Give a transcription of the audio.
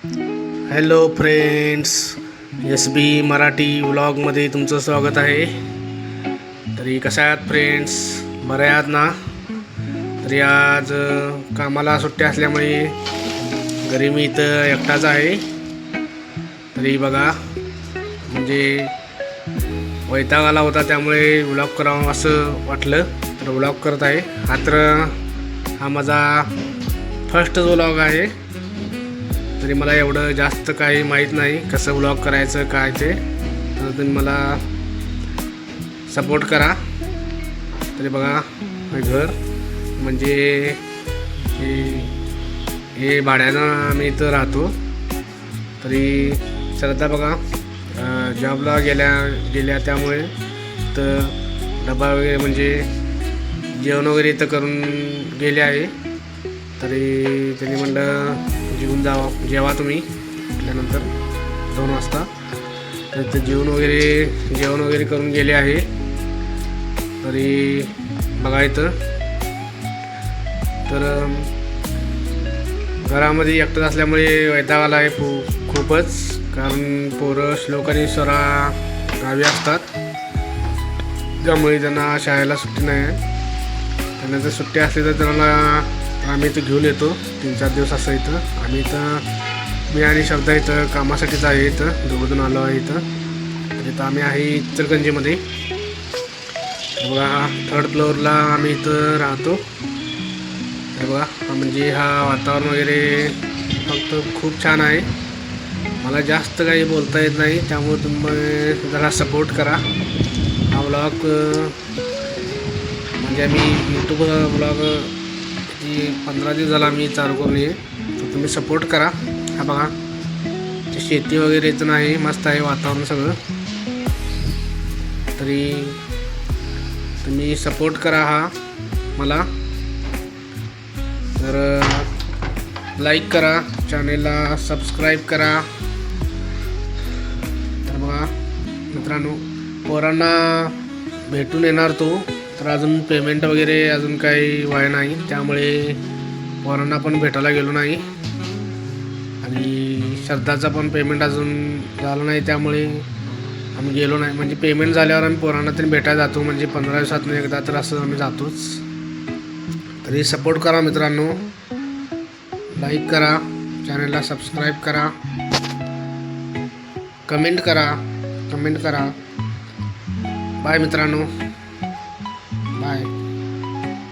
Hello friends, S बी मराठी व्लॉगमध्ये तुमचं स्वागत आहे. तरी कशा आहात फ्रेंड्स, बरे आहात ना? तरी आज कामाला सुट्टी असल्यामुळे घरी मी इथं एकटाच आहे. तरी बघा, म्हणजे वैताग आला होता, त्यामुळे व्लॉग करावं असं वाटलं, तर व्लॉग करत आहे. हा माझा फर्स्ट व्लॉग आहे. तरी मला एवढं जास्त काही माहीत नाही कसं व्लॉग करायचं काय ते, तर तुम्ही मला सपोर्ट करा. तरी बघा, घर म्हणजे हे भाड्यानं आम्ही इथं राहतो. तरी श्रद्धा बघा जॉबला गेल्या त्यामुळे तर डबा वगैरे म्हणजे जेवण वगैरे इथं करून गेले आहे. तरी त्यांनी म्हणलं जेवा तुम्ही म्हटल्यानंतर 2 वाजता. तर ते जेवण वगैरे करून गेले आहे. तरी बघा इथं तर घरामध्ये एकटंच असल्यामुळे वैताग आला आहे खूपच, कारण पोरं श्लोक आणि स्वरा गावी असतात, त्यामुळे त्यांना शाळेला सुट्टी नाही आहे. त्यांना जर सुट्टी असली तर त्यांना आम्ही इथं घेऊन येतो 3-4 दिवस असं. इथं आम्ही मी आणि श्रद्धा इथं कामासाठीच आहे, इथं दोघंजण आलो आहे. इथं आम्ही आहे इचलकरंजीमध्ये. बघा 3rd फ्लोअरला आम्ही इथं राहतो. तर बघा म्हणजे हा वातावरण वगैरे फक्त खूप छान आहे. मला जास्त काही बोलता येत नाही, त्यामुळे तुम्ही जरा सपोर्ट करा. हा व्लॉग म्हणजे आम्ही यूट्यूब व्लॉग 15 दिवस झाला मी चालू करून ये, तर तुम्ही सपोर्ट करा. हा बघा ते शेती वगैरेचं नाही, मस्त आहे वातावरण सगळं. तरी तुम्ही सपोर्ट करा हा मला. तर लाईक करा, चॅनेलला सबस्क्राईब करा. तर बघा मित्रांनो, पोरांना भेटून येणार तो, तर अजून पेमेंट वगैरे अजून काही व्हाय नाही, त्यामुळे पोरांना पण भेटायला गेलो नाही. आणि श्रद्धाचा पण पेमेंट अजून झालं नाही, त्यामुळे आम्ही गेलो नाही. म्हणजे पेमेंट झाल्यावर आम्ही पोरांना तरी भेटायला जातो, म्हणजे 15 दिवसातून एकदा तर असं आम्ही जातोच. तरी सपोर्ट करा मित्रांनो, लाईक करा, चॅनलला सबस्क्राईब करा, कमेंट करा. बाय मित्रांनो, बाय.